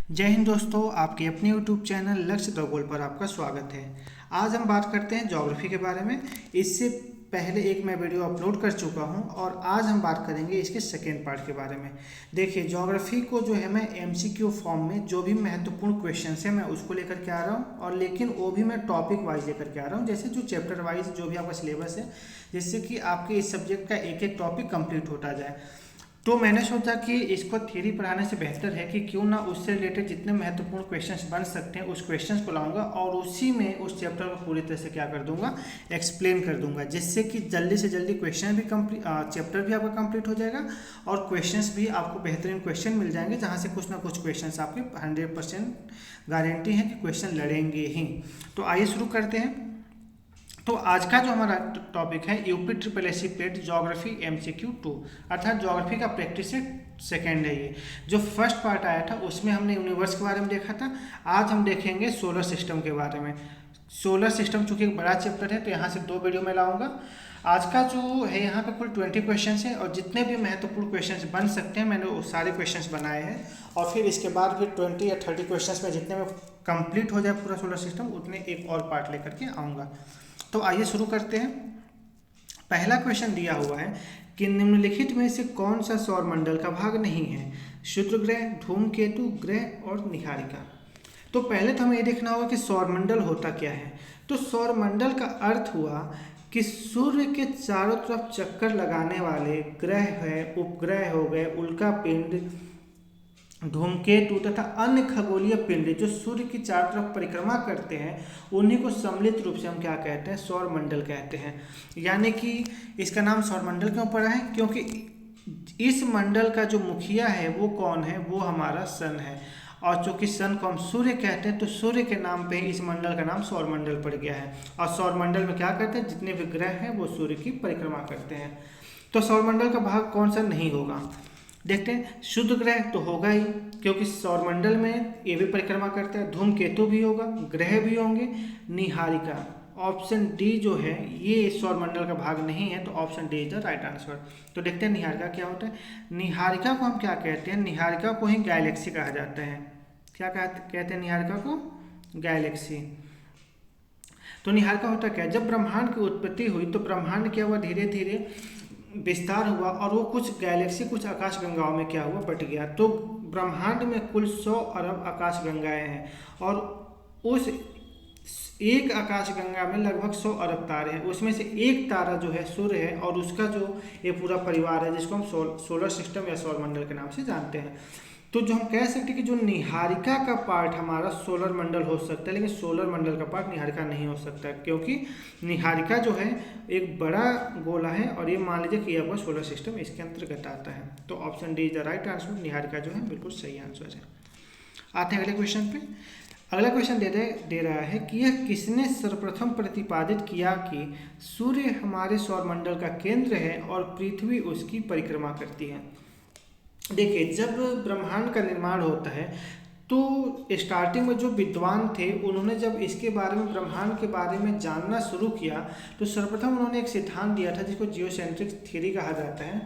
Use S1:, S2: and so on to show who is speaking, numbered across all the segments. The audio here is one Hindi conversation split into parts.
S1: जय हिंद दोस्तों, आपके अपने YouTube चैनल लक्ष्य द गोल पर आपका स्वागत है। आज हम बात करते हैं ज्योग्राफी के बारे में। इससे पहले एक मैं वीडियो अपलोड कर चुका हूं और आज हम बात करेंगे इसके सेकेंड पार्ट के बारे में। देखिए, ज्योग्राफी को जो है मैं MCQ फॉर्म में जो भी महत्वपूर्ण क्वेश्चन है मैं उसको लेकर के आ रहा हूं, और लेकिन वो भी मैं टॉपिक वाइज लेकर के आ रहा हूं, जैसे जो चैप्टर वाइज जो भी आपका सिलेबस है, जिससे कि आपके इस सब्जेक्ट का एक एक टॉपिक कंप्लीट होता जाए। तो मैंने सोचा कि इसको थ्योरी पढ़ाने से बेहतर है कि क्यों ना उससे रिलेटेड जितने महत्वपूर्ण क्वेश्चंस बन सकते हैं उस क्वेश्चंस को लाऊंगा और उसी में उस चैप्टर को पूरी तरह से क्या कर दूंगा, एक्सप्लेन कर दूंगा, जिससे कि जल्दी से जल्दी क्वेश्चन भी कंप्लीट, चैप्टर भी आपका कंप्लीट हो जाएगा और क्वेश्चंस भी आपको बेहतरीन क्वेश्चन मिल जाएंगे, जहाँ से कुछ ना कुछ क्वेश्चन आपके 100% गारंटी है कि क्वेश्चन लड़ेंगे ही। तो आइए शुरू करते हैं। तो आज का जो हमारा टॉपिक है UP triple SC plate geography MCQ 2, अर्थात ज्योग्राफी का प्रैक्टिस सेकेंड है। ये जो फर्स्ट पार्ट आया था उसमें हमने यूनिवर्स के बारे में देखा था। आज हम देखेंगे सोलर सिस्टम के बारे में। सोलर सिस्टम चूंकि एक बड़ा चैप्टर है तो यहाँ से 2 वीडियो में लाऊंगा। आज का जो है यहाँ पे कुल 20 क्वेश्चन है और जितने भी महत्वपूर्ण क्वेश्चन बन सकते हैं मैंने वो सारे क्वेश्चन बनाए हैं, और फिर इसके बाद फिर 20 या 30 क्वेश्चन में जितने में कंप्लीट हो जाए पूरा सोलर सिस्टम उतने एक और पार्ट लेकर के आऊँगा। तो आइए शुरू करते हैं। पहला क्वेश्चन दिया हुआ है कि निम्नलिखित में से कौन सा सौरमंडल का भाग नहीं है? शुक्र ग्रह, धूमकेतु ग्रह और निहारिका। तो पहले तो हमें ये देखना होगा कि सौरमंडल होता क्या है। तो सौरमंडल का अर्थ हुआ कि सूर्य के चारों तरफ चक्कर लगाने वाले ग्रह है, उपग्रह हो गए, उल्का पिंड, धूमकेतु तथा अन्य खगोलीय पिंड जो सूर्य की चारों तरफ परिक्रमा करते हैं उन्हीं को सम्मिलित रूप से हम क्या कहते हैं? सौरमंडल कहते हैं। यानी कि इसका नाम सौरमंडल क्यों पड़ा है? क्योंकि इस मंडल का जो मुखिया है वो कौन है? वो हमारा सन है, और चूंकि सन को हम सूर्य कहते हैं तो सूर्य के नाम पे इस मंडल का नाम सौरमंडल पड़ गया है। और सौरमंडल में क्या करते हैं? जितने भी ग्रह हैं वो सूर्य की परिक्रमा करते हैं। तो सौरमंडल का भाग कौन सा नहीं होगा? देखते हैं। शुद्ध ग्रह तो होगा ही, क्योंकि सौरमंडल में ये भी परिक्रमा करता है। धूमकेतु भी होगा, ग्रह भी होंगे। निहारिका, ऑप्शन डी जो है ये सौरमंडल का भाग नहीं है, तो option D is the right answer. तो देखते हैं निहारिका क्या होता है। निहारिका को हम क्या कहते हैं? निहारिका को ही गैलेक्सी कहा जाता है। क्या कहते हैं निहारिका को? गैलेक्सी। तो निहारिका होता क्या? जब ब्रह्मांड की उत्पत्ति हुई तो ब्रह्मांड क्या हुआ? धीरे धीरे विस्तार हुआ और वो कुछ गैलेक्सी, कुछ आकाश गंगाओं में क्या हुआ? बट गया। तो ब्रह्मांड में कुल 100 अरब आकाश गंगाएं हैं, और उस एक आकाश गंगा में लगभग 100 अरब तारे हैं। उसमें से एक तारा जो है सूर्य है, और उसका जो ये पूरा परिवार है जिसको हम सोलर सिस्टम या सौरमंडल के नाम से जानते हैं। तो जो हम कह सकते हैं कि जो निहारिका का पार्ट हमारा सोलर मंडल हो सकता है, लेकिन सोलर मंडल का पार्ट निहारिका नहीं हो सकता, क्योंकि निहारिका जो है एक बड़ा गोला है, और ये मान लीजिए कि यह आपका सोलर सिस्टम इसके अंतर्गत आता है। तो option D is the right answer. Niharika जो है बिल्कुल सही आंसर है। आते हैं अगले क्वेश्चन पे। अगला क्वेश्चन दे रहा है कि यह किसने सर्वप्रथम प्रतिपादित किया कि सूर्य हमारे सौरमंडल का केंद्र है और पृथ्वी उसकी परिक्रमा करती है? देखिए, जब ब्रह्मांड का निर्माण होता है तो स्टार्टिंग में जो विद्वान थे उन्होंने जब इसके बारे में, ब्रह्मांड के बारे में जानना शुरू किया तो सर्वप्रथम उन्होंने एक सिद्धांत दिया था जिसको जियोसेंट्रिक थ्योरी कहा जाता है।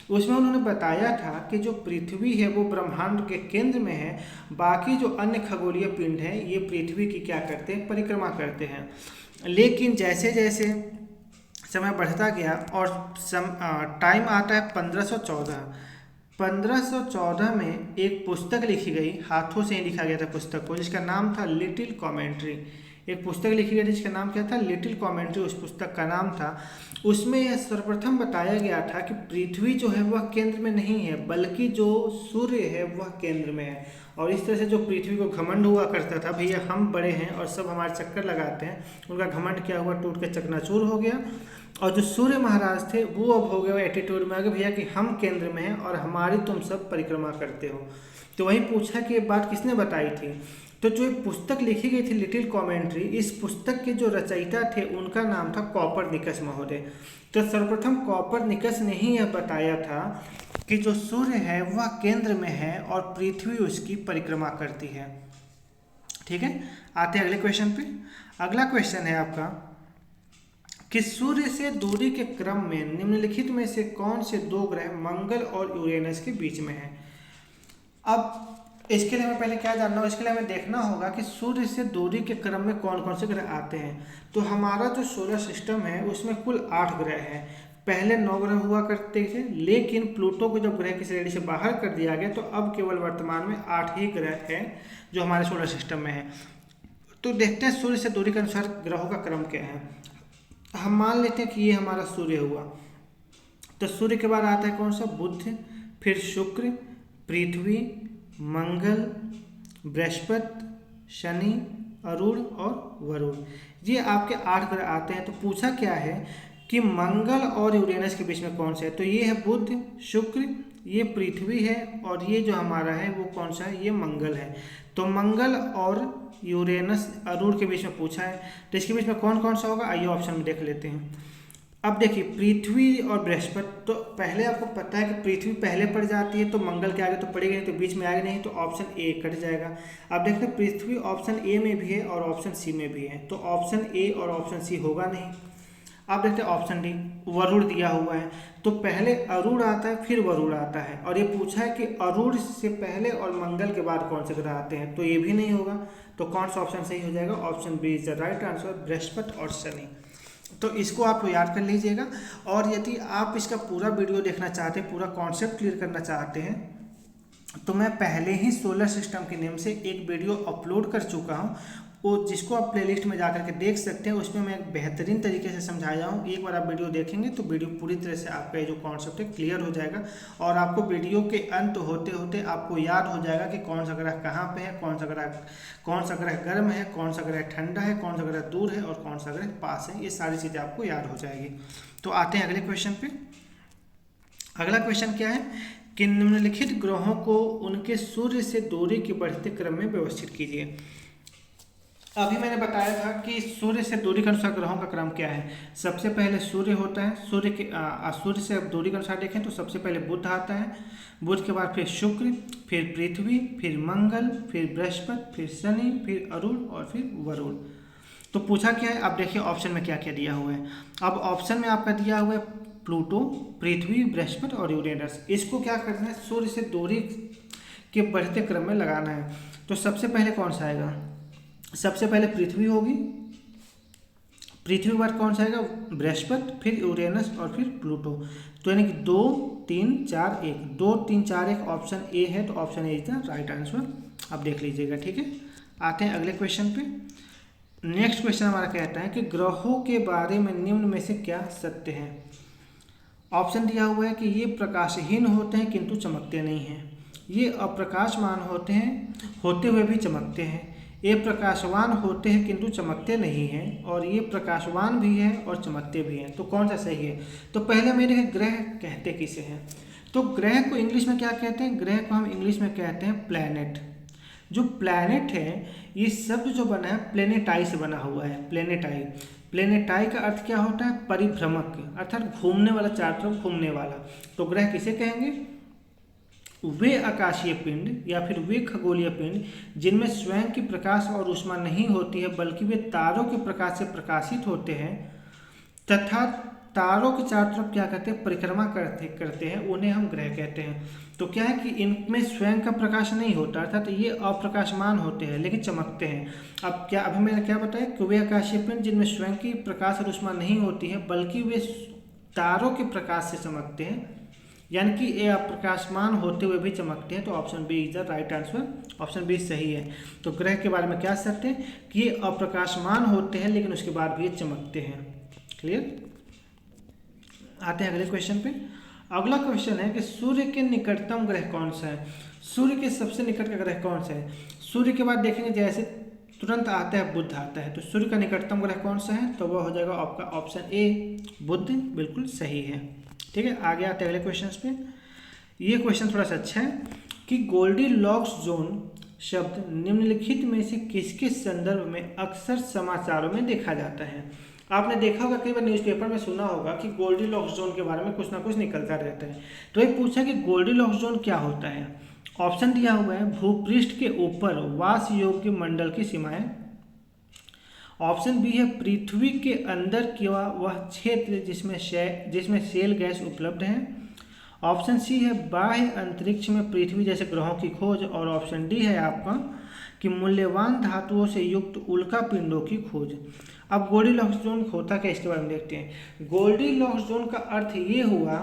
S1: उसमें उन्होंने बताया था कि जो पृथ्वी है वो ब्रह्मांड के केंद्र में है, बाकी जो अन्य खगोलीय पिंड हैं ये पृथ्वी की क्या करते हैं? परिक्रमा करते हैं। लेकिन जैसे जैसे समय बढ़ता गया और टाइम आता है 1514 में एक पुस्तक लिखी गई, हाथों से ही लिखा गया था पुस्तक को, जिसका नाम था लिटिल कॉमेंट्री। एक पुस्तक लिखी गई थी जिसका नाम क्या था? लिटिल कॉमेंट्री उस पुस्तक का नाम था। उसमें यह सर्वप्रथम बताया गया था कि पृथ्वी जो है वह केंद्र में नहीं है, बल्कि जो सूर्य है वह केंद्र में है। और इस तरह से जो पृथ्वी को घमंड हुआ करता था, भैया हम बड़े हैं और सब हमारे चक्कर लगाते हैं, उनका घमंड क्या हुआ? टूट के चकनाचूर हो गया। और जो सूर्य महाराज थे वो अब हो गए एटीट्यूड में आ गए, भैया कि हम केंद्र में हैं और हमारी तुम सब परिक्रमा करते हो। तो वही पूछा कि ये बात किसने बताई थी? तो जो एक पुस्तक लिखी गई थी लिटिल कॉमेंट्री, इस पुस्तक के जो रचयिता थे उनका नाम था कॉपरनिकस महोदय। तो सर्वप्रथम कॉपरनिकस ने ही यह बताया था कि जो सूर्य है वह केंद्र में है और पृथ्वी उसकी परिक्रमा करती है। ठीक है, आते हैं अगले क्वेश्चन पे। अगला क्वेश्चन है आपका कि सूर्य से दूरी के क्रम में निम्नलिखित में से कौन से 2 ग्रह मंगल और यूरेनस के बीच में हैं? अब इसके लिए हमें पहले क्या जानना होगा, इसके लिए हमें देखना होगा कि सूर्य से दूरी के क्रम में कौन कौन से ग्रह आते हैं। तो हमारा जो सोलर सिस्टम है उसमें कुल 8 ग्रह हैं। पहले 9 ग्रह हुआ करते थे, लेकिन प्लूटो को जब ग्रह की श्रेणी से बाहर कर दिया गया तो अब केवल वर्तमान में 8 ही ग्रह हैं जो हमारे सोलर सिस्टम में है। तो देखते हैं सूर्य से दूरी के अनुसार ग्रहों का क्रम क्या है। हम मान लेते हैं कि ये हमारा सूर्य हुआ, तो सूर्य के बाद आता है कौन सा, बुध, फिर शुक्र, पृथ्वी, मंगल, बृहस्पति, शनि, अरुण और वरुण। ये आपके 8 ग्रह आते हैं। तो पूछा क्या है कि मंगल और यूरेनस के बीच में कौन सा है। तो ये है बुध, शुक्र, ये पृथ्वी है और ये जो हमारा है वो कौन सा है, ये मंगल है। तो मंगल और यूरेनस अरुण के बीच में पूछा है, तो इसके बीच में कौन कौन सा होगा, आइए ऑप्शन में देख लेते हैं। अब देखिए पृथ्वी और बृहस्पति, तो पहले आपको पता है कि पृथ्वी पहले पड़ जाती है तो मंगल के आगे तो पड़ेगी नहीं, तो बीच में आगे नहीं, तो ऑप्शन ए कट जाएगा। अब देखते हैं पृथ्वी ऑप्शन ए में भी है और ऑप्शन सी में भी है, तो ऑप्शन ए और ऑप्शन सी होगा नहीं। अब देखते हैं ऑप्शन डी, वरुण दिया हुआ है, तो पहले अरुण आता है फिर वरुण आता है, और ये पूछा है कि अरुण से पहले और मंगल के बाद कौन से ग्रह आते हैं, तो ये भी नहीं होगा। तो कौन सा ऑप्शन सही हो जाएगा, option B is the right answer, बृहस्पति और शनि। तो इसको आप याद कर लीजिएगा। और यदि आप इसका पूरा वीडियो देखना चाहते हैं, पूरा कॉन्सेप्ट क्लियर करना चाहते हैं, तो मैं पहले ही सोलर सिस्टम के नेम से एक वीडियो अपलोड कर चुका हूँ, वो जिसको आप प्लेलिस्ट में जाकर के देख सकते हैं। उसमें मैं बेहतरीन तरीके से समझाया हूँ। एक बार आप वीडियो देखेंगे तो वीडियो पूरी तरह से आपका ये जो कॉन्सेप्ट है क्लियर हो जाएगा, और आपको वीडियो के अंत होते होते आपको याद हो जाएगा कि कौन सा ग्रह कहाँ पे है, कौन सा ग्रह गर्म है, कौन सा ग्रह ठंडा है, कौन सा ग्रह दूर है और कौन सा ग्रह पास है। ये सारी चीज़ें आपको याद हो जाएगी। तो आते हैं अगले क्वेश्चन पे। अगला क्वेश्चन क्या है कि निम्नलिखित ग्रहों को उनके सूर्य से दूरी के बढ़ते क्रम में व्यवस्थित कीजिए। अभी मैंने बताया था कि सूर्य से दूरी के अनुसार ग्रहों का क्रम क्या है। सबसे पहले सूर्य होता है, सूर्य से अब दूरी के अनुसार देखें तो सबसे पहले बुध आता है, बुध के बाद फिर शुक्र, फिर पृथ्वी, फिर मंगल, फिर बृहस्पति, फिर शनि, फिर अरुण और फिर वरुण। तो पूछा क्या है, अब देखिए ऑप्शन में क्या क्या दिया हुआ है। अब ऑप्शन में आपका दिया हुआ है प्लूटो, पृथ्वी, बृहस्पति और यूरेनस। इसको क्या करना है, सूर्य से दूरी के बढ़ते क्रम में लगाना है। तो सबसे पहले कौन सा आएगा, सबसे पहले पृथ्वी होगी, पृथ्वी के बाद कौन सा आएगा, बृहस्पति, फिर यूरेनस और फिर प्लूटो। तो यानी कि 2 3 4 1, 2 3 4 1 ऑप्शन ए है, तो option A is the right answer. आप देख लीजिएगा, ठीक है। आते हैं अगले क्वेश्चन पे। नेक्स्ट क्वेश्चन हमारा कहता है कि ग्रहों के बारे में निम्न में से क्या सत्य है। ऑप्शन दिया हुआ है कि ये प्रकाशहीन होते हैं किंतु चमकते नहीं हैं, ये अप्रकाशमान होते हैं होते हुए भी चमकते हैं, ये प्रकाशवान होते हैं किंतु चमकते नहीं हैं, और ये प्रकाशवान भी हैं और चमकते भी हैं। तो कौन सा सही है। तो पहले मेरे ग्रह कहते किसे हैं। तो ग्रह को इंग्लिश में क्या कहते हैं, ग्रह को हम इंग्लिश में कहते हैं प्लैनेट। जो प्लैनेट है, ये शब्द जो बना है प्लेनेटाई से बना हुआ है, प्लेनेटाई। प्लेनेटाई का अर्थ क्या होता है, परिभ्रमक, अर्थात घूमने वाला, चारों तरफ घूमने वाला। तो ग्रह किसे कहेंगे, वे आकाशीय पिंड या फिर वे खगोलीय पिंड जिनमें स्वयं की प्रकाश और ऊष्मा नहीं होती है, बल्कि वे तारों के प्रकाश से प्रकाशित होते हैं तथा तारों के चारों तरफ क्या कहते हैं, परिक्रमा करते हैं, उन्हें हम ग्रह कहते हैं। तो क्या है कि इनमें स्वयं का प्रकाश नहीं होता, अर्थात ये अप्रकाशमान होते हैं लेकिन चमकते हैं। अब क्या, अभी मैंने क्या बताया कि वे आकाशीय पिंड जिनमें स्वयं की प्रकाश और ऊष्मा नहीं होती है, बल्कि वे तारों के प्रकाश से चमकते हैं, यानी कि ये अप्रकाशमान होते हुए भी चमकते हैं। तो option B is the right answer, option B सही है। तो ग्रह के बारे में क्या सत्य है कि ये अप्रकाशमान होते हैं लेकिन उसके बाद भी ये चमकते हैं। क्लियर। आते हैं अगले क्वेश्चन पे। अगला क्वेश्चन है कि सूर्य के निकटतम ग्रह कौन सा है। सूर्य के सबसे निकट का ग्रह कौन सा है। सूर्य के बाद देखेंगे जैसे तुरंत आता है बुध आता है, तो सूर्य का निकटतम ग्रह कौन सा है, तो वह हो जाएगा आपका ऑप्शन ए, बुध, बिल्कुल सही है। ठीक है, आगे आते हैं अगले क्वेश्चन पे। ये क्वेश्चन थोड़ा सा अच्छा है कि गोल्डीलॉक्स जोन शब्द निम्नलिखित में से किसके संदर्भ में अक्सर समाचारों में देखा जाता है। आपने देखा होगा, कई बार न्यूज़पेपर में सुना होगा कि गोल्डीलॉक्स जोन के बारे में कुछ ना कुछ निकलता रहता है। तो ये पूछा कि गोल्डीलॉक्स जोन क्या होता है। ऑप्शन दिया हुआ है भूपृष्ठ के ऊपर वास योग्य मंडल की सीमाएं। ऑप्शन बी है पृथ्वी के अंदर की वह क्षेत्र जिसमें शेल गैस उपलब्ध है। ऑप्शन सी है बाह्य अंतरिक्ष में पृथ्वी जैसे ग्रहों की खोज, और ऑप्शन डी है आपका कि मूल्यवान धातुओं से युक्त उल्का पिंडों की खोज। अब गोल्डीलॉक्स जोन होता क्या, इसके बारे में देखते हैं। गोल्डीलॉक्स जोन का अर्थ ये हुआ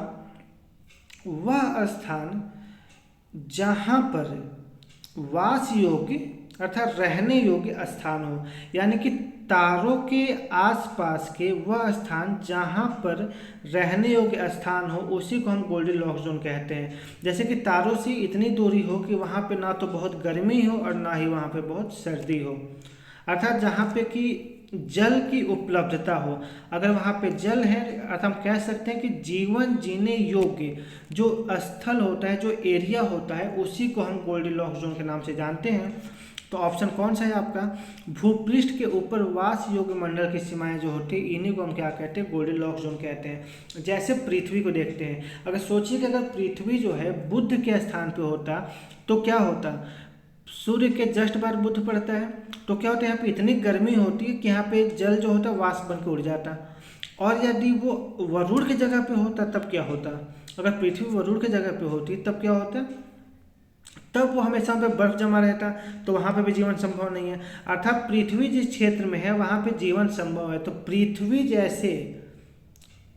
S1: वह स्थान जहाँ पर वास योग्य अर्थात रहने योग्य स्थान हो, यानी कि तारों के आसपास के वह स्थान जहाँ पर रहने योग्य स्थान हो उसी को हम गोल्डीलॉक्स जोन कहते हैं। जैसे कि तारों से इतनी दूरी हो कि वहाँ पे ना तो बहुत गर्मी हो और ना ही वहाँ पे बहुत सर्दी हो, अर्थात जहाँ पे कि जल की उपलब्धता हो। अगर वहाँ पे जल है अर्थात हम कह सकते हैं कि जीवन जीने योग्य जो स्थल होता है, जो एरिया होता है, उसी को हम गोल्डीलॉक्स जोन के नाम से जानते हैं। तो ऑप्शन कौन सा है आपका, भूपृष्ठ के ऊपर वास योग्य मंडल की सीमाएं जो होती है इन्हीं को हम क्या कहते हैं, गोल्डीलॉक्स जोन कहते हैं। जैसे पृथ्वी को देखते हैं, अगर सोचिए कि अगर पृथ्वी जो है बुध के स्थान पे होता तो क्या होता, सूर्य के जस्ट बाहर बुध पड़ता है, तो क्या होता है यहाँ पे इतनी गर्मी होती है कि यहाँ पे जल जो होता है वाष्प बन के उड़ जाता। और यदि वो वरुण की जगह पे होता तब क्या होता, अगर पृथ्वी वरुण की जगह पे होती तब क्या होता, तब वो हमेशा पे बर्फ जमा रहता, तो वहाँ पे भी जीवन संभव नहीं है। अर्थात पृथ्वी जिस क्षेत्र में है वहाँ पे जीवन संभव है। तो पृथ्वी जैसे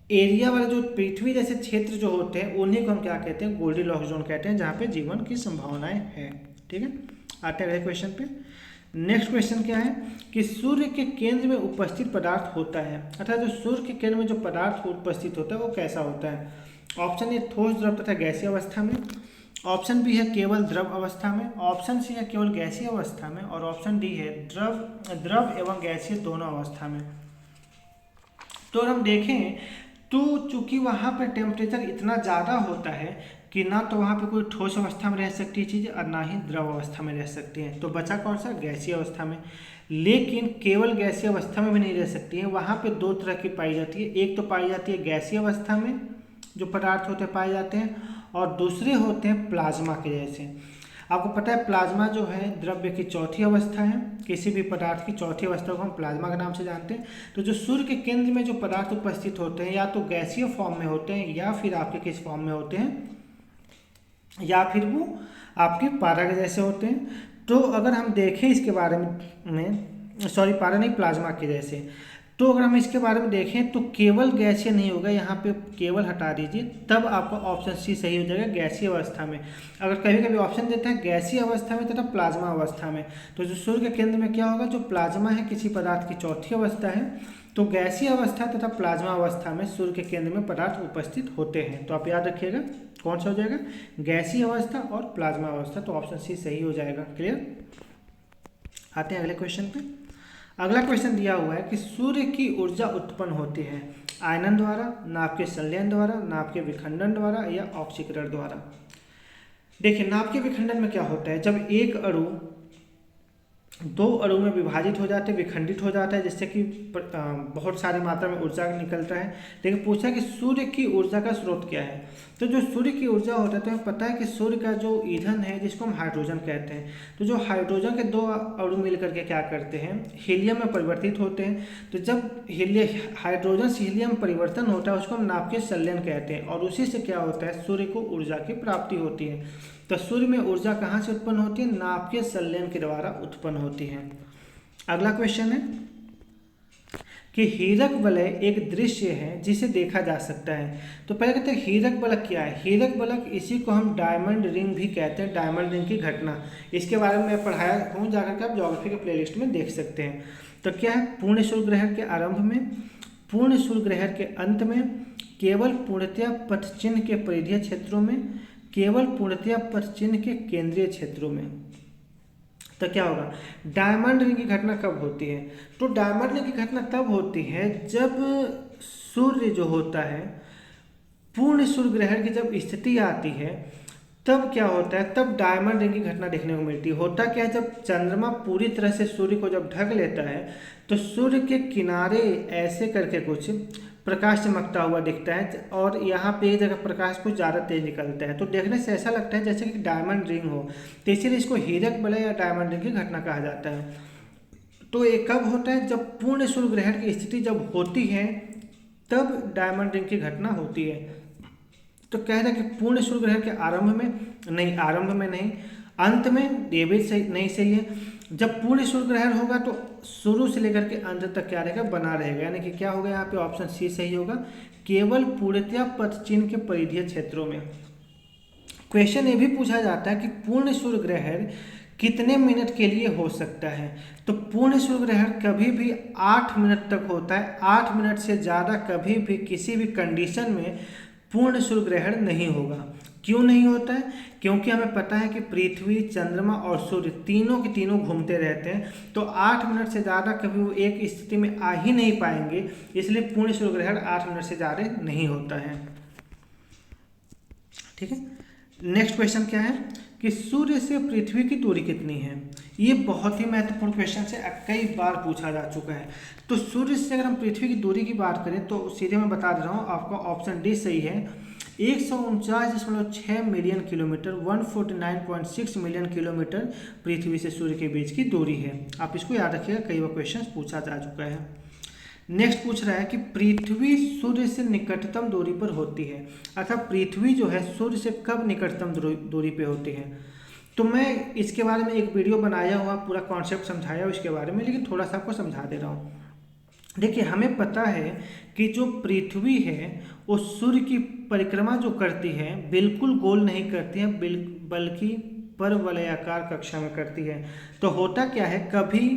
S1: एरिया वाले जो पृथ्वी जैसे क्षेत्र जो होते हैं उन्हीं को हम क्या कहते हैं, गोल्डीलॉक्स जोन कहते हैं, जहाँ पे जीवन की संभावनाएं हैं। ठीक है, आते हैं अगले क्वेश्चन पे। नेक्स्ट क्वेश्चन क्या है कि सूर्य के केंद्र में उपस्थित पदार्थ होता है, अर्थात जो सूर्य के केंद्र में जो पदार्थ उपस्थित होता है वो कैसा होता है। ऑप्शन ए ठोस द्रव तथा गैसीय अवस्था में, ऑप्शन बी है केवल द्रव अवस्था में, ऑप्शन सी है केवल गैसीय अवस्था में, और ऑप्शन डी है द्रव एवं गैसीय दोनों अवस्था में। तो अगर हम देखें तो चूंकि वहाँ पर टेम्परेचर इतना ज़्यादा होता है कि ना तो वहाँ पे कोई ठोस अवस्था में रह सकती है चीज़ और ना ही द्रव अवस्था में रह सकती है, तो बचा कौन सा, गैसीय अवस्था में। लेकिन केवल गैसीय अवस्था में भी नहीं रह सकती है, वहाँ पे दो तरह की पाई जाती है। एक तो पाई जाती है गैसीय अवस्था में जो पदार्थ होते पाए जाते हैं, और दूसरे होते हैं प्लाज्मा के जैसे। आपको पता है प्लाज्मा जो है द्रव्य की चौथी अवस्था है, किसी भी पदार्थ की चौथी अवस्था को हम प्लाज्मा के नाम से जानते हैं। तो जो सूर्य के केंद्र में जो पदार्थ उपस्थित होते हैं या तो गैसीय फॉर्म में होते हैं या फिर आपके किस फॉर्म में होते हैं, या फिर वो आपके पारा के जैसे होते हैं। तो अगर हम देखें इसके बारे में सॉरी पारा नहीं प्लाज्मा के जैसे, तो अगर हम इसके बारे में देखें तो केवल गैसीय नहीं होगा, यहाँ पे केवल हटा दीजिए, तब आपका ऑप्शन सी सही हो जाएगा, गैसीय अवस्था में। अगर कभी कभी ऑप्शन देता है गैसीय अवस्था में तथा प्लाज्मा अवस्था में, तो जो सूर्य के केंद्र में क्या होगा, जो प्लाज्मा है किसी पदार्थ की चौथी अवस्था है, तो गैसीय अवस्था तथा प्लाज्मा अवस्था में सूर्य के केंद्र में पदार्थ उपस्थित होते हैं। तो आप याद रखिएगा कौन सा हो जाएगा, गैसीय अवस्था और प्लाज्मा अवस्था। तो ऑप्शन सी सही हो जाएगा। क्लियर, आते हैं अगले क्वेश्चन पे। अगला क्वेश्चन दिया हुआ है कि सूर्य की ऊर्जा उत्पन्न होती है आयनन द्वारा, नाभ के संलयन द्वारा, नाभ के विखंडन द्वारा या ऑक्सीकरण द्वारा। देखिए नाभ के विखंडन में क्या होता है, जब एक अणु दो अणु में विभाजित हो जाते हैं, विखंडित हो जाता है, जिससे कि बहुत सारी मात्रा में ऊर्जा निकलता है। लेकिन पूछा कि सूर्य की ऊर्जा का स्रोत क्या है, तो जो सूर्य की ऊर्जा होता है तो हमें पता है कि सूर्य का जो ईंधन है जिसको हम हाइड्रोजन कहते हैं, तो जो हाइड्रोजन के दो अणु मिलकर के क्या करते हैं, हीलियम में परिवर्तित होते हैं। तो जब हाइड्रोजन से हीलियम परिवर्तन होता है उसको हम नाभ के संलयन कहते हैं, और उसी से क्या होता है, सूर्य को ऊर्जा की प्राप्ति होती है। तो सूर्य में ऊर्जा कहाँ से उत्पन्न होती है, नाभ के संलयन के द्वारा उत्पन्न होती है। अगला क्वेश्चन है कि हीरक वलय एक दृश्य है जिसे देखा जा सकता है। तो पहले कहते हैं हीरक बलक क्या है, हीरक बलक इसी को हम डायमंड रिंग भी कहते हैं, डायमंड रिंग की घटना। इसके बारे में मैं पढ़ाया हूँ, जाकर के आप ज्योग्राफी के प्लेलिस्ट में देख सकते हैं। तो क्या है, पूर्ण सूर्य ग्रहण के आरंभ में, पूर्ण सूर्य ग्रहण के अंत में, केवल पूर्णतया पथ चिन्ह के परिधीय क्षेत्रों में, केवल पूर्णतया पथ चिन्ह के केंद्रीय क्षेत्रों में। तो क्या होगा, डायमंड रिंग की घटना कब होती है, तो डायमंड रिंग की घटना तब होती है जब सूर्य जो होता है पूर्ण सूर्य ग्रहण की जब स्थिति आती है, तब क्या होता है, तब डायमंड रिंग की घटना देखने को मिलती है। होता क्या है, जब चंद्रमा पूरी तरह से सूर्य को जब ढक लेता है तो सूर्य के किनारे ऐसे करके कुछ प्रकाश चमकता हुआ दिखता है, और यहाँ पे एक जगह प्रकाश कुछ ज़्यादा तेज निकलता है, तो देखने से ऐसा लगता है जैसे कि डायमंड रिंग हो। तो इसीलिए इसको हीरक वलय या डायमंड रिंग की घटना कहा जाता है। तो ये कब होता है, जब पूर्ण सूर्य ग्रहण की स्थिति जब होती है तब डायमंड रिंग की घटना होती है। तो कह रहा है कि पूर्ण सूर्य ग्रहण के आरंभ में नहीं, आरंभ में नहीं, अंत में ये भी सही नहीं, सही है। जब पूर्ण सूर्य ग्रहण होगा तो शुरू से लेकर के अंत तक क्या रहेगा, बना रहेगा, यानी कि क्या होगा यहाँ पे ऑप्शन सी सही होगा, केवल पूर्णतया पथचिन्ह के परिधीय क्षेत्रों में। क्वेश्चन ये भी पूछा जाता है कि पूर्ण सूर्य ग्रहण कितने मिनट के लिए हो सकता है, तो पूर्ण सूर्य ग्रहण कभी भी 8 मिनट तक होता है। 8 मिनट से ज़्यादा कभी भी किसी भी कंडीशन में पूर्ण सूर्य ग्रहण नहीं होगा। क्यों नहीं होता है? क्योंकि हमें पता है कि पृथ्वी, चंद्रमा और सूर्य तीनों के तीनों घूमते रहते हैं, तो 8 मिनट से ज़्यादा कभी वो एक स्थिति में आ ही नहीं पाएंगे, इसलिए पूर्ण सूर्य ग्रहण 8 मिनट से ज़्यादा नहीं होता है। ठीक है, नेक्स्ट क्वेश्चन क्या है कि सूर्य से पृथ्वी की दूरी कितनी है। ये बहुत ही महत्वपूर्ण क्वेश्चन है, कई बार पूछा जा चुका है। तो सूर्य से अगर हम पृथ्वी की दूरी की बात करें तो सीधे मैं बता दे रहा हूँ, आपका ऑप्शन डी सही है। 149.6 मिलियन किलोमीटर, 149.6 मिलियन किलोमीटर पृथ्वी से सूर्य के बीच की दूरी है। आप इसको याद रखिएगा, कई बार क्वेश्चन पूछा जा चुका है। नेक्स्ट पूछ रहा है कि पृथ्वी सूर्य से निकटतम दूरी पर होती है, अर्थात पृथ्वी जो है सूर्य से कब निकटतम दूरी पे होती है। तो मैं इसके बारे में एक वीडियो बनाया हुआ, पूरा कॉन्सेप्ट समझाया उसके बारे में, लेकिन थोड़ा सा आपको समझा दे रहा हूँ। देखिए, हमें पता है कि जो पृथ्वी है वो सूर्य की परिक्रमा जो करती है बिल्कुल गोल नहीं करती है, बल्कि परवलयाकार कक्षा में करती है। तो होता क्या है, कभी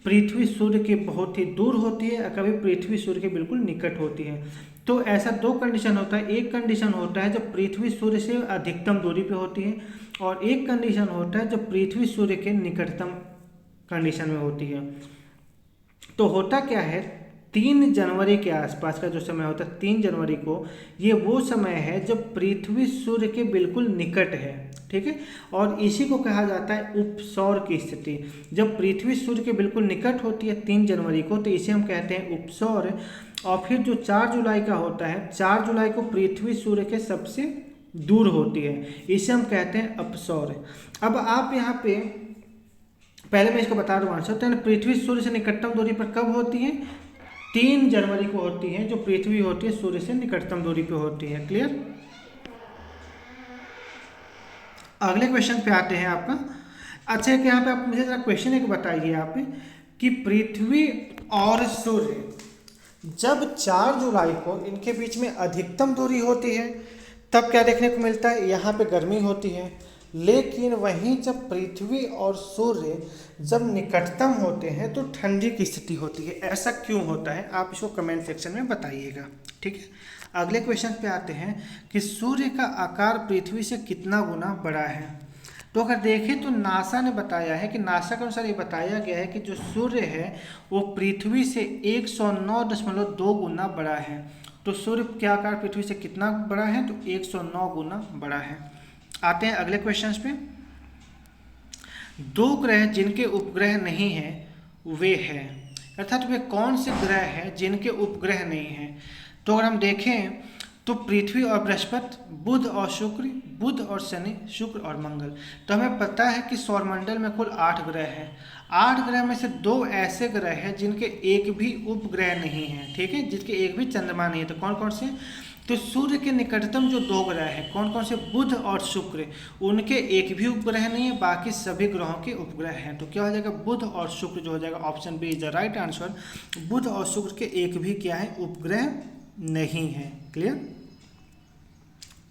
S1: पृथ्वी सूर्य के बहुत ही दूर होती है और कभी पृथ्वी सूर्य के बिल्कुल निकट होती है। तो ऐसा दो कंडीशन होता है। एक कंडीशन होता है जब पृथ्वी सूर्य से अधिकतम दूरी पे होती है, और एक कंडीशन होता है जब पृथ्वी सूर्य के निकटतम कंडीशन में होती है। तो होता क्या है, 3 जनवरी के आसपास का जो समय होता है, 3 जनवरी को, ये वो समय है जब पृथ्वी सूर्य के बिल्कुल निकट है। ठीक है, और इसी को कहा जाता है उपसौर की स्थिति। जब पृथ्वी सूर्य के बिल्कुल निकट होती है 3 जनवरी को, तो इसे हम कहते हैं उपसौर। और फिर जो 4 जुलाई का होता है, 4 जुलाई को पृथ्वी सूर्य के सबसे दूर होती है, इसे हम कहते हैं अपसौर। अब आप यहाँ पे पहले मैं इसको बता दूँ आंसर। तो पृथ्वी सूर्य से निकटतम दूरी पर कब होती है, 3 जनवरी को होती है, जो पृथ्वी होती है सूर्य से निकटतम दूरी पे होती है। क्लियर। अगले क्वेश्चन पे आते हैं आपका। अच्छा, कि यहाँ पे आप मुझे जरा क्वेश्चन एक बताइए आप कि पृथ्वी और सूर्य जब 4 जुलाई को इनके बीच में अधिकतम दूरी होती है, तब क्या देखने को मिलता है, यहाँ पे गर्मी होती है। लेकिन वहीं जब पृथ्वी और सूर्य जब निकटतम होते हैं तो ठंडी की स्थिति होती है। ऐसा क्यों होता है, आप इसको कमेंट सेक्शन में बताइएगा। ठीक है, अगले क्वेश्चन पे आते हैं कि सूर्य का आकार पृथ्वी से कितना गुना बड़ा है। तो अगर देखें तो नासा ने बताया है कि नासा के अनुसार ये बताया गया है कि जो सूर्य है वो पृथ्वी से 109.2 गुना बड़ा है। तो सूर्य क्या आकार पृथ्वी से कितना बड़ा है, तो 109 गुना बड़ा है। आते हैं अगले क्वेश्चन पे। 2 ग्रह जिनके उपग्रह नहीं है वे हैं, अर्थात वे कौन से ग्रह हैं जिनके उपग्रह नहीं हैं। तो अगर हम देखें तो पृथ्वी और बृहस्पति, बुध और शुक्र, बुध और शनि, शुक्र और मंगल। तो हमें पता है कि सौरमंडल में कुल 8 ग्रह हैं। 8 ग्रह में से 2 ऐसे ग्रह हैं जिनके एक भी उपग्रह नहीं है। ठीक है, जिसके एक भी चंद्रमा नहीं है। तो कौन कौन से, तो सूर्य के निकटतम जो 2 ग्रह हैं, कौन कौन से, बुध और शुक्र, उनके एक भी उपग्रह नहीं है, बाकी सभी ग्रहों के उपग्रह हैं। तो क्या हो जाएगा, बुध और शुक्र जो हो जाएगा, option B is the right answer. बुध और शुक्र के एक भी क्या है, उपग्रह नहीं है। क्लियर।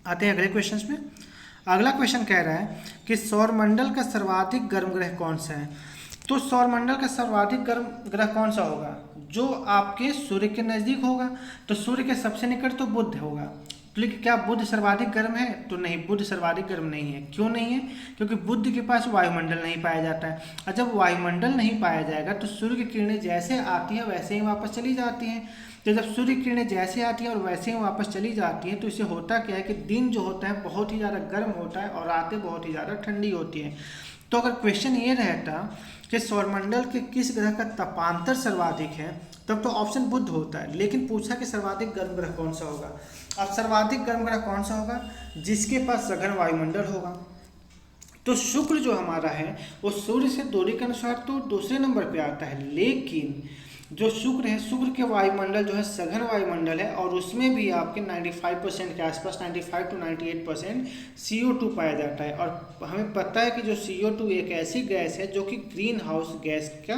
S1: आते हैं अगले क्वेश्चन में। अगला क्वेश्चन कह रहा है कि सौरमंडल का सर्वाधिक गर्म ग्रह कौन सा है। तो सौरमंडल का सर्वाधिक गर्म ग्रह कौन सा होगा, जो आपके सूर्य के नज़दीक होगा। तो सूर्य के सबसे निकट तो बुध होगा। तो लेकिन क्या बुध सर्वाधिक गर्म है, तो नहीं, बुध सर्वाधिक गर्म नहीं है। क्यों नहीं है, क्योंकि बुध के पास वायुमंडल नहीं पाया जाता है। और जब वायुमंडल नहीं पाया जाएगा तो सूर्य की किरणें जैसे आती हैं वैसे ही वापस चली जाती हैं। तो जब सूर्य की किरणें जैसे आती हैं और वैसे ही वापस चली जाती हैं, तो इससे होता क्या है कि दिन जो होता है बहुत ही ज़्यादा गर्म होता है और रातें बहुत ही ज़्यादा ठंडी होती हैं। तो अगर क्वेश्चन ये रहता कि सौरमंडल के किस ग्रह का तापांतर सर्वाधिक है, तब तो ऑप्शन बुध होता है। लेकिन पूछा कि सर्वाधिक गर्म ग्रह कौन सा होगा। अब सर्वाधिक गर्म ग्रह कौन सा होगा, जिसके पास सघन वायुमंडल होगा। तो शुक्र जो हमारा है वो सूर्य से दूरी के अनुसार तो दूसरे नंबर पे आता है, लेकिन जो शुक्र है, शुक्र के वायुमंडल जो है सघन वायुमंडल है और उसमें भी आपके 95% के आसपास 95 to 98% CO2 पाया जाता है। और हमें पता है कि जो CO2 एक ऐसी गैस है जो कि ग्रीन हाउस गैस का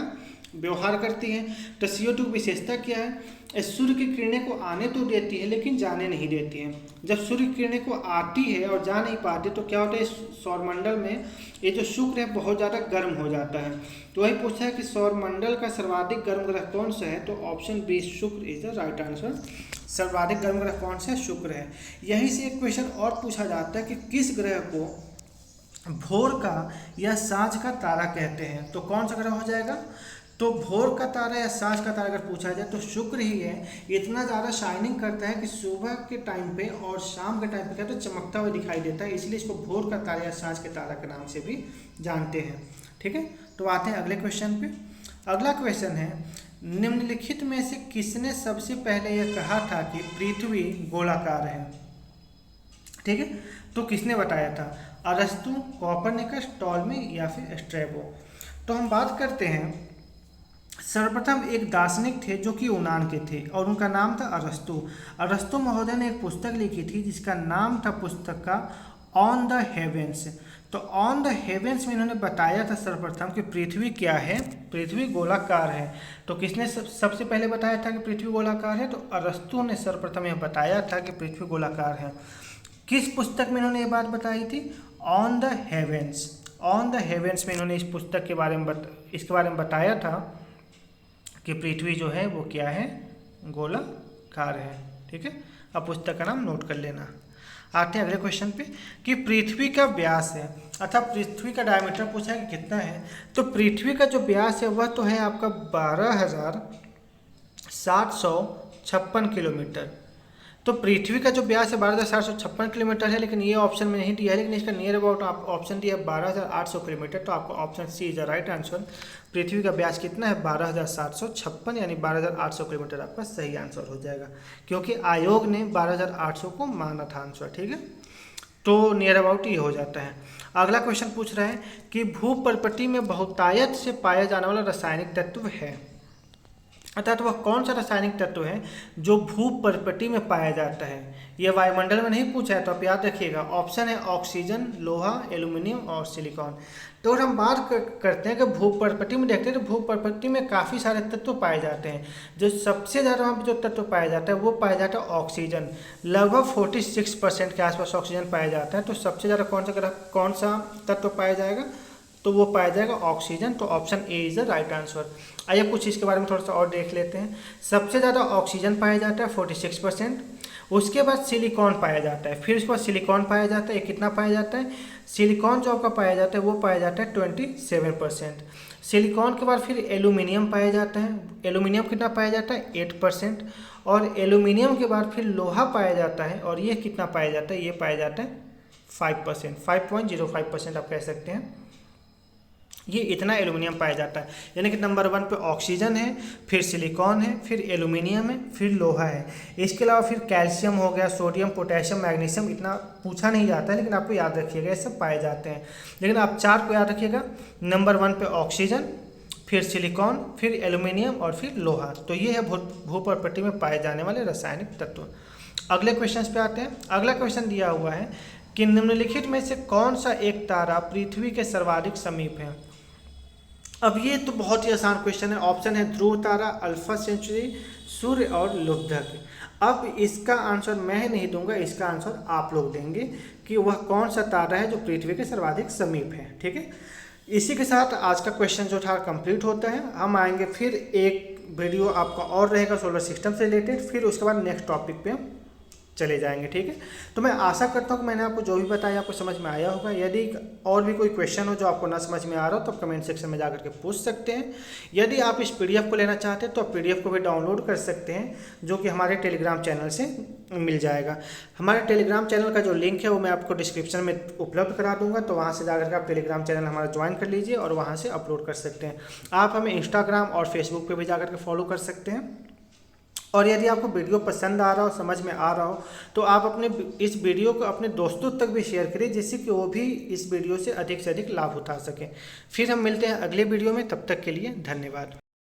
S1: व्यवहार करती है। तो CO2 विशेषता क्या है? सूर्य की किरणें को आने तो देती है लेकिन जाने नहीं देती है। जब सूर्य की किरणें को आती है और जा नहीं पाती तो क्या होता है, सौरमंडल में ये जो शुक्र है बहुत ज़्यादा गर्म हो जाता है। तो वही पूछा है कि सौरमंडल का सर्वाधिक गर्म ग्रह कौन सा है, तो ऑप्शन बी शुक्र इज द राइट आंसर। सर्वाधिक गर्म ग्रह कौन सा है? शुक्र है। यहीं से एक क्वेश्चन और पूछा जाता है कि किस ग्रह को भोर का या साँझ का तारा कहते हैं, तो कौन सा ग्रह हो जाएगा? तो भोर का तारा या साँझ का तारा अगर पूछा जाए तो शुक्र ही है। इतना ज़्यादा शाइनिंग करता है कि सुबह के टाइम पे और शाम के टाइम पे क्या तो चमकता हुआ दिखाई देता है, इसलिए इसको भोर का तारा या साँझ के तारा के नाम से भी जानते हैं। ठीक है, तो आते हैं अगले क्वेश्चन पे। अगला क्वेश्चन है, निम्नलिखित में से किसने सबसे पहले यह कहा था कि पृथ्वी गोलाकार है? ठीक है, तो किसने बताया था? अरस्तु, कोपरनिकस, टॉलमी या फिर स्ट्रैबो? तो हम बात करते हैं, सर्वप्रथम एक दार्शनिक थे जो कि यूनान के थे और उनका नाम था अरस्तु। अरस्तु महोदय ने एक पुस्तक लिखी थी जिसका नाम था पुस्तक का ऑन द हेवेंस। तो ऑन द हेवेंस में इन्होंने बताया था सर्वप्रथम कि पृथ्वी क्या है, पृथ्वी गोलाकार है। तो किसने सबसे पहले बताया था कि पृथ्वी गोलाकार है? तो अरस्तु ने सर्वप्रथम यह बताया था कि पृथ्वी गोलाकार है। किस पुस्तक में इन्होंने ये बात बताई थी? On the heavens. On the heavens में इन्होंने इस पुस्तक के बारे में इसके बारे में बताया था कि पृथ्वी जो है वो क्या है, गोलाकार है। ठीक है, अब पुस्तक का नाम नोट कर लेना। आते हैं अगले क्वेश्चन पे कि पृथ्वी का व्यास है अर्थात पृथ्वी का डायमीटर पूछा है कि कितना है। तो पृथ्वी का जो व्यास है वह तो है आपका 12,756 किलोमीटर। तो पृथ्वी का जो व्यास है 12,756 किलोमीटर है, लेकिन ये ऑप्शन में नहीं दिया है, लेकिन इसका नियर अबाउट आप ऑप्शन दिया है 12,800 किलोमीटर। तो आपका option C is the right answer. पृथ्वी का व्यास कितना है? 12,756 यानी 12,800 किलोमीटर आपका सही आंसर हो जाएगा, क्योंकि आयोग ने 12,800 को माना था आंसर। ठीक है, तो नियर अबाउट ये हो जाता है। अगला क्वेश्चन पूछ रहा है कि भूपर्पटी में बहुतायत से पाया जाने वाला रासायनिक तत्व है, अर्थात वह कौन सा रासायनिक तत्व है जो भूपर्पटी में पाया जाता है? यह वायुमंडल में नहीं पूछा है, तो आप याद रखिएगा। ऑप्शन है ऑक्सीजन, लोहा, एल्यूमिनियम और सिलिकॉन। तो अगर हम बात करते हैं कि भूपर्पटी में देखते हैं तो भूपर्पटी में काफ़ी सारे तत्व पाए जाते हैं। जो सबसे ज़्यादा वहाँ पर जो तत्व पाया जाता है वो पाया जाता है ऑक्सीजन। लगभग 46% के आसपास ऑक्सीजन पाया जाता है। तो सबसे ज़्यादा कौन सा तत्व पाया जाएगा? तो वो पाया जाएगा ऑक्सीजन। तो option A is the right answer. आइए कुछ इसके बारे में थोड़ा सा और देख लेते हैं। सबसे ज़्यादा ऑक्सीजन पाया जाता है 46%। उसके बाद सिलिकॉन पाया जाता है, फिर उसके बाद सिलिकॉन पाया जाता है। ये कितना पाया जाता है? सिलिकॉन जो आपका पाया जाता है वो पाया जाता है 27%। सिलिकॉन के बाद फिर एल्यूमिनियम पाया जाता है। एल्यूमिनियम कितना पाया जाता है? 8%। और एल्यूमिनियम के बाद फिर लोहा पाया जाता है, और ये कितना पाया जाता है? ये पाया जाता है 5%, 5.05% आप कह सकते हैं। ये इतना एल्यूमिनियम पाया जाता है, यानी कि नंबर 1 पे ऑक्सीजन है, फिर सिलिकॉन है, फिर एल्यूमिनियम है, फिर लोहा है। इसके अलावा फिर कैल्शियम हो गया, सोडियम, पोटेशियम, मैग्नीशियम इतना पूछा नहीं जाता है, लेकिन आपको याद रखिएगा ये सब पाए जाते हैं। लेकिन आप 4 को याद रखिएगा, नंबर 1 पे ऑक्सीजन, फिर सिलिकॉन, फिर एल्यूमिनियम और फिर लोहा। तो ये है भूपर्पटी में पाए जाने वाले रासायनिक तत्व। अगले क्वेश्चन पे आते हैं। अगला क्वेश्चन दिया हुआ है कि निम्नलिखित में से कौन सा एक तारा पृथ्वी के सर्वाधिक समीप है? अब ये तो बहुत ही आसान क्वेश्चन है। ऑप्शन है ध्रुव तारा, अल्फा सेंचुरी, सूर्य और लुब्धक। अब इसका आंसर मैं नहीं दूंगा, इसका आंसर आप लोग देंगे कि वह कौन सा तारा है जो पृथ्वी के सर्वाधिक समीप है। ठीक है, इसी के साथ आज का क्वेश्चन जो था कंप्लीट होता है। हम आएंगे फिर एक वीडियो आपका और रहेगा सोलर सिस्टम से रिलेटेड, फिर उसके बाद नेक्स्ट टॉपिक पे हम चले जाएंगे। ठीक है, तो मैं आशा करता हूँ कि मैंने आपको जो भी बताया आपको समझ में आया होगा। यदि और भी कोई क्वेश्चन हो जो आपको ना समझ में आ रहा हो तो आप कमेंट सेक्शन में जाकर के पूछ सकते हैं। यदि आप इस PDF को लेना चाहते हैं तो आप PDF को भी डाउनलोड कर सकते हैं, जो कि हमारे टेलीग्राम चैनल से मिल जाएगा। हमारे टेलीग्राम चैनल का जो लिंक है वो मैं आपको डिस्क्रिप्शन में उपलब्ध करा दूंगा, तो वहाँ से जाकर के आप टेलीग्राम चैनल हमारा ज्वाइन कर लीजिए और वहाँ से अपलोड कर सकते हैं। आप हमें इंस्टाग्राम और फेसबुक पर भी जाकर के फॉलो कर सकते हैं। और यदि आपको वीडियो पसंद आ रहा हो, समझ में आ रहा हो, तो आप अपने इस वीडियो को अपने दोस्तों तक भी शेयर करिए, जिससे कि वो भी इस वीडियो से अधिक लाभ उठा सकें। फिर हम मिलते हैं अगले वीडियो में, तब तक के लिए धन्यवाद।